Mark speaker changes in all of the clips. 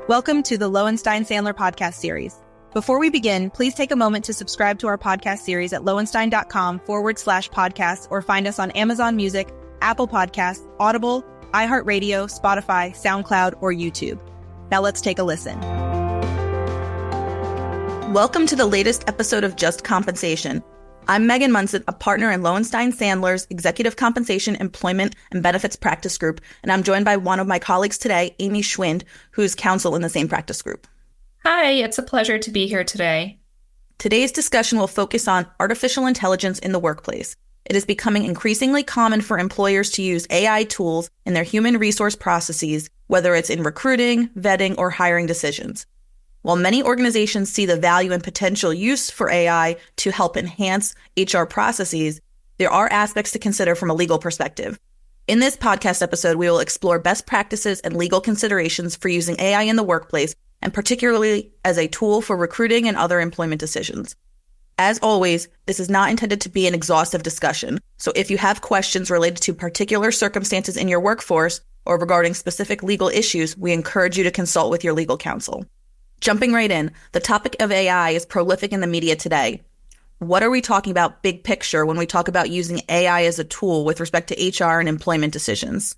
Speaker 1: Welcome to the Lowenstein Sandler podcast series. Before we begin, please take a moment to subscribe to our podcast series at lowenstein.com/podcast or find us on Amazon Music, Apple Podcasts, Audible, iHeartRadio, Spotify, SoundCloud, or YouTube. Now let's take a listen. Welcome to the latest episode of Just Compensation. I'm Megan Monson, a partner in Lowenstein Sandler's Executive Compensation, Employment, and Benefits Practice Group, and I'm joined by one of my colleagues today, Amy Schwind, who's counsel in the same practice group.
Speaker 2: Hi, it's a pleasure to be here today.
Speaker 1: Today's discussion will focus on artificial intelligence in the workplace. It is becoming increasingly common for employers to use AI tools in their human resource processes, whether it's in recruiting, vetting, or hiring decisions. While many organizations see the value and potential use for AI to help enhance HR processes, there are aspects to consider from a legal perspective. In this podcast episode, we will explore best practices and legal considerations for using AI in the workplace, and particularly as a tool for recruiting and other employment decisions. As always, this is not intended to be an exhaustive discussion, so if you have questions related to particular circumstances in your workforce or regarding specific legal issues, we encourage you to consult with your legal counsel. Jumping right in, the topic of AI is prolific in the media today. What are we talking about big picture when we talk about using AI as a tool with respect to HR and employment decisions?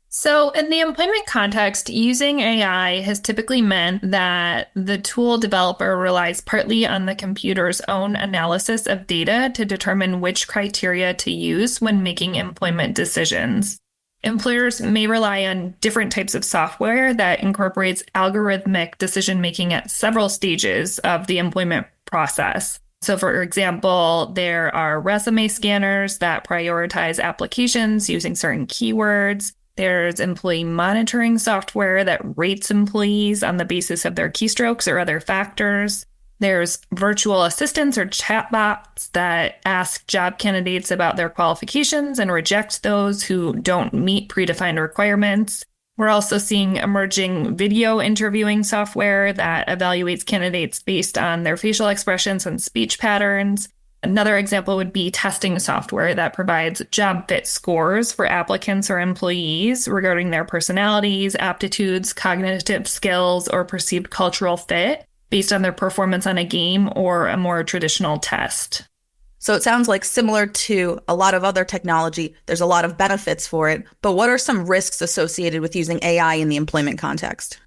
Speaker 2: So in the employment context, using AI has typically meant that the tool developer relies partly on the computer's own analysis of data to determine which criteria to use when making employment decisions. Employers may rely on different types of software that incorporates algorithmic decision-making at several stages of the employment process. So, for example, there are resume scanners that prioritize applications using certain keywords. There's employee monitoring software that rates employees on the basis of their keystrokes or other factors. There's virtual assistants or chatbots that ask job candidates about their qualifications and reject those who don't meet predefined requirements. We're also seeing emerging video interviewing software that evaluates candidates based on their facial expressions and speech patterns. Another example would be testing software that provides job fit scores for applicants or employees regarding their personalities, aptitudes, cognitive skills, or perceived cultural fit, based on their performance on a game or a more traditional test.
Speaker 1: So it sounds like similar to a lot of other technology, there's a lot of benefits for it, but what are some risks associated with using AI in the employment context?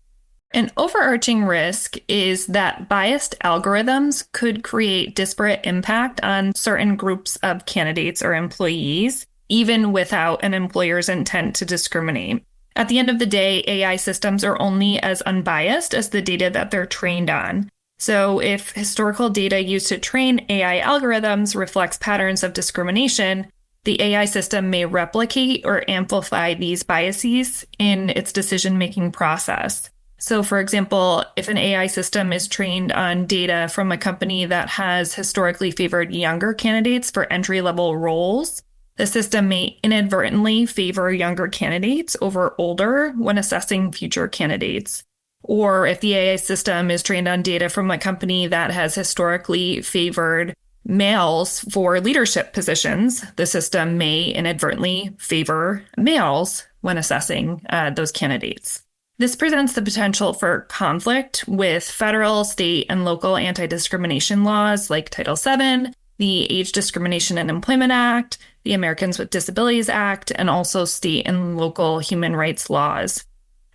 Speaker 2: An overarching risk is that biased algorithms could create disparate impact on certain groups of candidates or employees, even without an employer's intent to discriminate. At the end of the day, AI systems are only as unbiased as the data that they're trained on. So if historical data used to train AI algorithms reflects patterns of discrimination, the AI system may replicate or amplify these biases in its decision-making process. So for example, if an AI system is trained on data from a company that has historically favored younger candidates for entry-level roles, the system may inadvertently favor younger candidates over older when assessing future candidates. Or if the AI system is trained on data from a company that has historically favored males for leadership positions, the system may inadvertently favor males when assessing those candidates. This presents the potential for conflict with federal, state, and local anti-discrimination laws like Title VII, the Age Discrimination and Employment Act, the Americans with Disabilities Act, and also state and local human rights laws.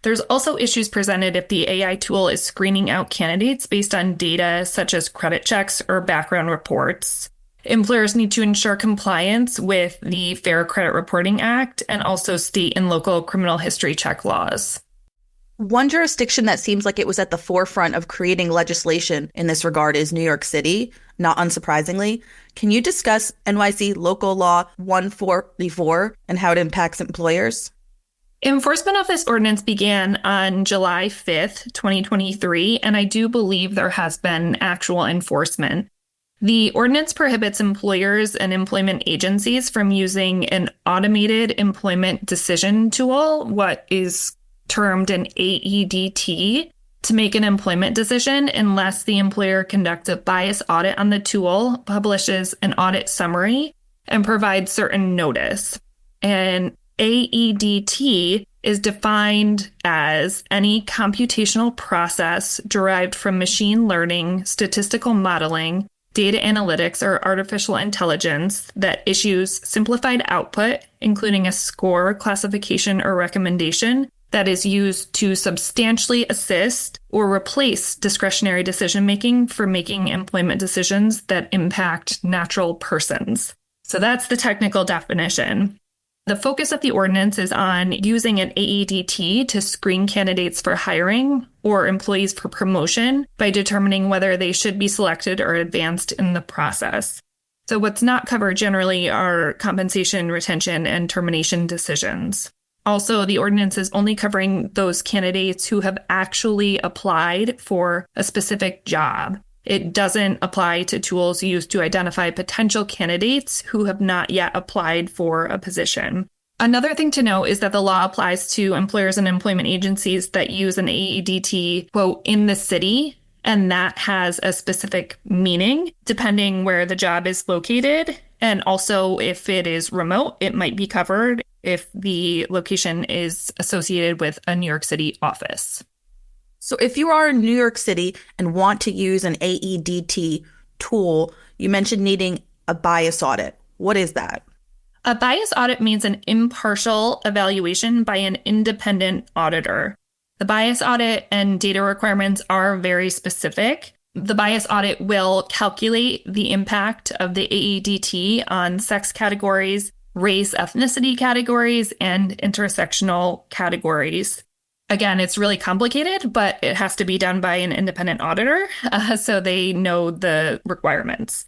Speaker 2: There's also issues presented if the AI tool is screening out candidates based on data such as credit checks or background reports. Employers need to ensure compliance with the Fair Credit Reporting Act and also state and local criminal history check laws.
Speaker 1: One jurisdiction that seems like it was at the forefront of creating legislation in this regard is New York City, not unsurprisingly. Can you discuss NYC Local Law 144 and how it impacts employers?
Speaker 2: Enforcement of this ordinance began on July 5th, 2023, and I do believe there has been actual enforcement. The ordinance prohibits employers and employment agencies from using an automated employment decision tool, what is termed an AEDT, to make an employment decision unless the employer conducts a bias audit on the tool, publishes an audit summary, and provides certain notice. And AEDT is defined as any computational process derived from machine learning, statistical modeling, data analytics, or artificial intelligence that issues simplified output, including a score, classification, or recommendation that is used to substantially assist or replace discretionary decision-making for making employment decisions that impact natural persons. So that's the technical definition. The focus of the ordinance is on using an AEDT to screen candidates for hiring or employees for promotion by determining whether they should be selected or advanced in the process. So what's not covered generally are compensation, retention, and termination decisions. Also, the ordinance is only covering those candidates who have actually applied for a specific job. It doesn't apply to tools used to identify potential candidates who have not yet applied for a position. Another thing to note is that the law applies to employers and employment agencies that use an AEDT, quote, in the city, and that has a specific meaning depending where the job is located. And also, if it is remote, it might be covered if the location is associated with a New York City office.
Speaker 1: So if you are in New York City and want to use an AEDT tool, you mentioned needing a bias audit. What is that?
Speaker 2: A bias audit means an impartial evaluation by an independent auditor. The bias audit and data requirements are very specific. The bias audit will calculate the impact of the AEDT on sex categories, race, ethnicity categories, and intersectional categories. Again, it's really complicated, but it has to be done by an independent auditor, so they know the requirements.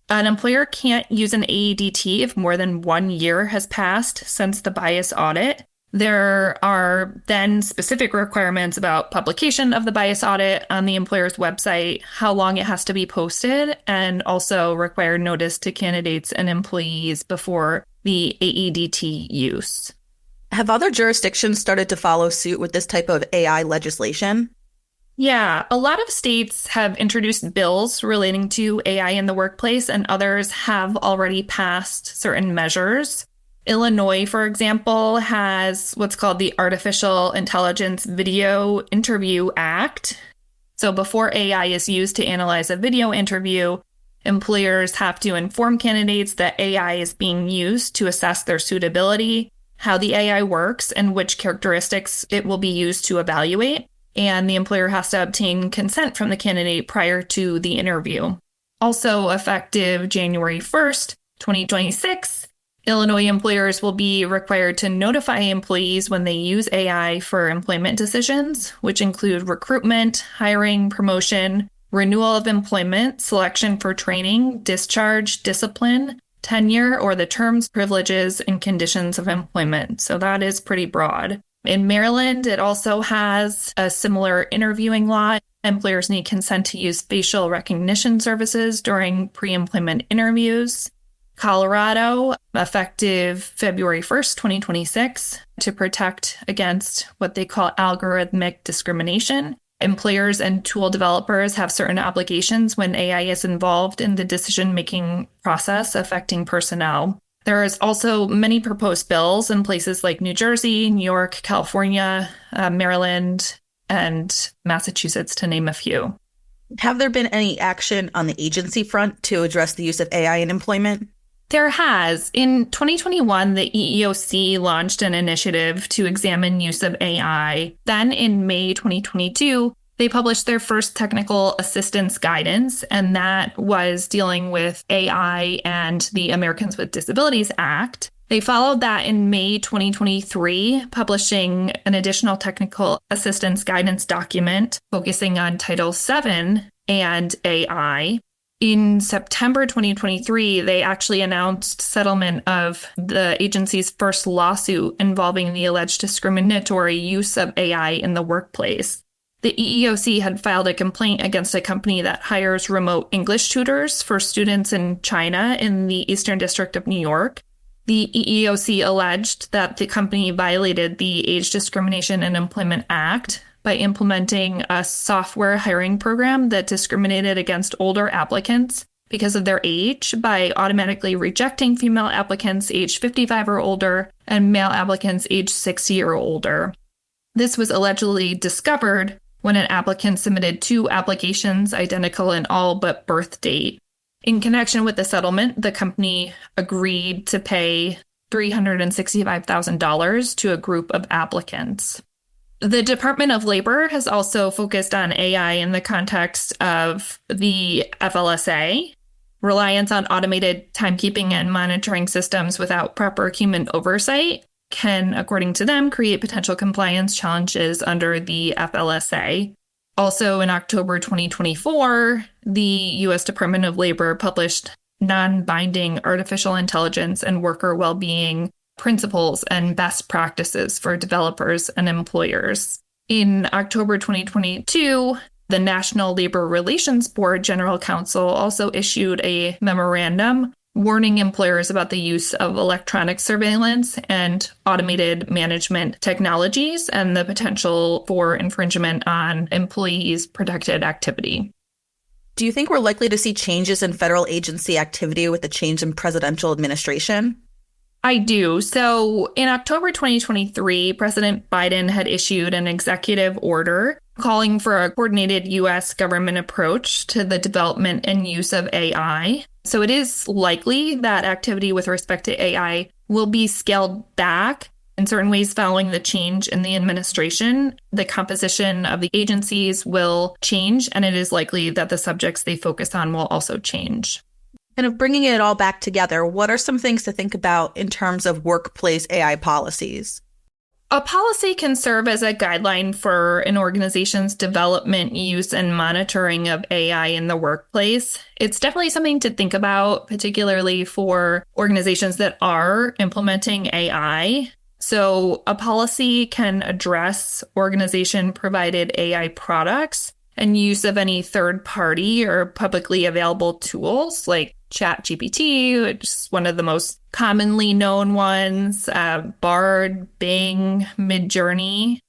Speaker 2: An employer can't use an AEDT if more than 1 year has passed since the bias audit. There are then specific requirements about publication of the bias audit on the employer's website, how long it has to be posted, and also required notice to candidates and employees before the AEDT use.
Speaker 1: Have other jurisdictions started to follow suit with this type of AI legislation?
Speaker 2: Yeah, a lot of states have introduced bills relating to AI in the workplace, and others have already passed certain measures. Illinois, for example, has what's called the Artificial Intelligence Video Interview Act. So before AI is used to analyze a video interview, employers have to inform candidates that AI is being used to assess their suitability, how the AI works, and which characteristics it will be used to evaluate. And the employer has to obtain consent from the candidate prior to the interview. Also effective January 1st, 2026, Illinois employers will be required to notify employees when they use AI for employment decisions, which include recruitment, hiring, promotion, renewal of employment, selection for training, discharge, discipline, tenure, or the terms, privileges, and conditions of employment. So that is pretty broad. In Maryland, it also has a similar interviewing law. Employers need consent to use facial recognition services during pre-employment interviews. Colorado, effective February 1st, 2026, to protect against what they call algorithmic discrimination. Employers and tool developers have certain obligations when AI is involved in the decision-making process affecting personnel. There is also many proposed bills in places like New Jersey, New York, California, Maryland, and Massachusetts, to name a few.
Speaker 1: Have there been any action on the agency front to address the use of AI in employment?
Speaker 2: There has. In 2021, the EEOC launched an initiative to examine use of AI. Then in May 2022, they published their first technical assistance guidance, and that was dealing with AI and the Americans with Disabilities Act. They followed that in May 2023, publishing an additional technical assistance guidance document focusing on Title VII and AI. In September 2023, they actually announced settlement of the agency's first lawsuit involving the alleged discriminatory use of AI in the workplace. The EEOC had filed a complaint against a company that hires remote English tutors for students in China in the Eastern District of New York. The EEOC alleged that the company violated the Age Discrimination and Employment Act by implementing a software hiring program that discriminated against older applicants because of their age by automatically rejecting female applicants aged 55 or older and male applicants aged 60 or older. This was allegedly discovered when an applicant submitted 2 applications identical in all but birth date. In connection with the settlement, the company agreed to pay $365,000 to a group of applicants. The Department of Labor has also focused on AI in the context of the FLSA. Reliance on automated timekeeping and monitoring systems without proper human oversight can, according to them, create potential compliance challenges under the FLSA. Also, in October 2024, the U.S. Department of Labor published non-binding artificial intelligence and worker well-being principles and best practices for developers and employers. In October 2022, the National Labor Relations Board General Counsel also issued a memorandum warning employers about the use of electronic surveillance and automated management technologies and the potential for infringement on employees' protected activity.
Speaker 1: Do you think we're likely to see changes in federal agency activity with the change in presidential administration?
Speaker 2: I do. So in October 2023, President Biden had issued an executive order calling for a coordinated U.S. government approach to the development and use of AI. So it is likely that activity with respect to AI will be scaled back in certain ways following the change in the administration. The composition of the agencies will change, and it is likely that the subjects they focus on will also change.
Speaker 1: Kind of bringing it all back together, what are some things to think about in terms of workplace AI policies?
Speaker 2: A policy can serve as a guideline for an organization's development, use, and monitoring of AI in the workplace. It's definitely something to think about, particularly for organizations that are implementing AI. So a policy can address organization-provided AI products and use of any third-party or publicly available tools like ChatGPT, which is one of the most commonly known ones, Bard, Bing, Midjourney.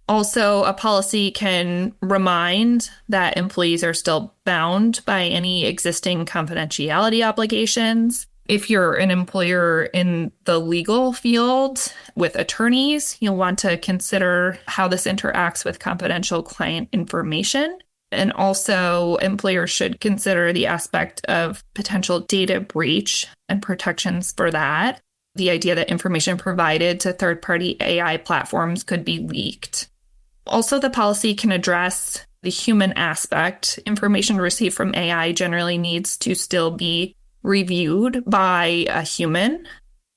Speaker 2: Also, a policy can remind that employees are still bound by any existing confidentiality obligations. If you're an employer in the legal field with attorneys, you'll want to consider how this interacts with confidential client information. And also, employers should consider the aspect of potential data breach and protections for that. The idea that information provided to third-party AI platforms could be leaked. Also, the policy can address the human aspect. Information received from AI generally needs to still be reviewed by a human,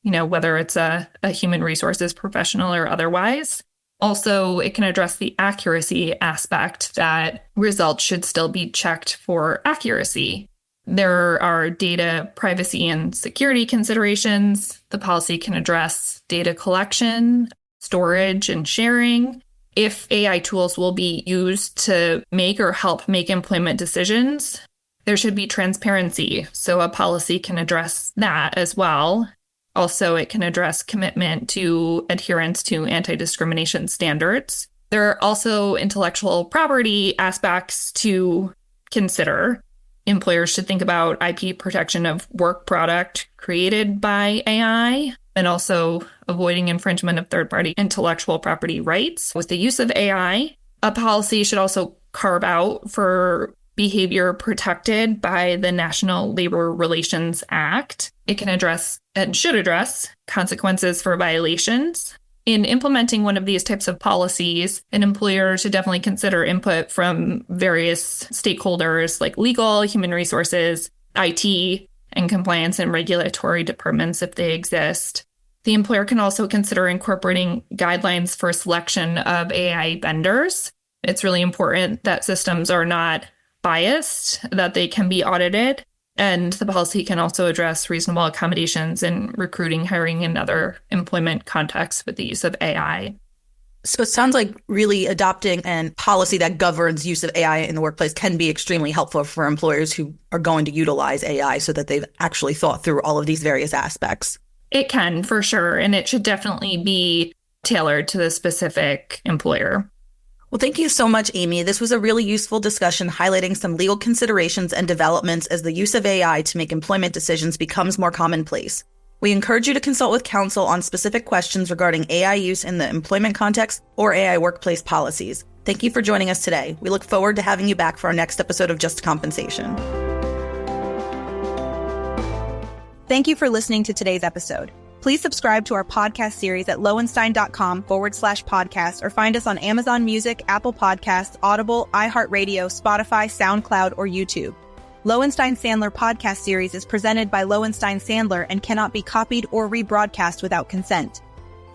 Speaker 2: whether it's a human resources professional or otherwise. Also, it can address the accuracy aspect, that results should still be checked for accuracy. There are data privacy and security considerations. The policy can address data collection, storage, and sharing. If AI tools will be used to make or help make employment decisions, there should be transparency. So a policy can address that as well. Also, it can address commitment to adherence to anti-discrimination standards. There are also intellectual property aspects to consider. Employers should think about IP protection of work product created by AI, and also avoiding infringement of third-party intellectual property rights with the use of AI. A policy should also carve out for behavior protected by the National Labor Relations Act. It can address and should address consequences for violations. In implementing one of these types of policies, an employer should definitely consider input from various stakeholders like legal, human resources, IT, and compliance and regulatory departments if they exist. The employer can also consider incorporating guidelines for selection of AI vendors. It's really important that systems are not biased, that they can be audited, and the policy can also address reasonable accommodations in recruiting, hiring, and other employment contexts with the use of AI.
Speaker 1: So it sounds like really adopting a policy that governs use of AI in the workplace can be extremely helpful for employers who are going to utilize AI so that they've actually thought through all of these various aspects.
Speaker 2: It can, for sure, and it should definitely be tailored to the specific employer.
Speaker 1: Well, thank you so much, Amy. This was a really useful discussion highlighting some legal considerations and developments as the use of AI to make employment decisions becomes more commonplace. We encourage you to consult with counsel on specific questions regarding AI use in the employment context or AI workplace policies. Thank you for joining us today. We look forward to having you back for our next episode of Just Compensation.
Speaker 3: Thank you for listening to today's episode. Please subscribe to our podcast series at lowenstein.com/podcast or find us on Amazon Music, Apple Podcasts, Audible, iHeartRadio, Spotify, SoundCloud, or YouTube. Lowenstein Sandler podcast series is presented by Lowenstein Sandler and cannot be copied or rebroadcast without consent.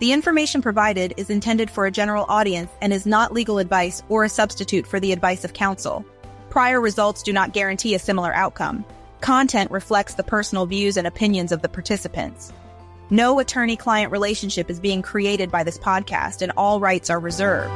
Speaker 3: The information provided is intended for a general audience and is not legal advice or a substitute for the advice of counsel. Prior results do not guarantee a similar outcome. Content reflects the personal views and opinions of the participants. No attorney-client relationship is being created by this podcast, and all rights are reserved.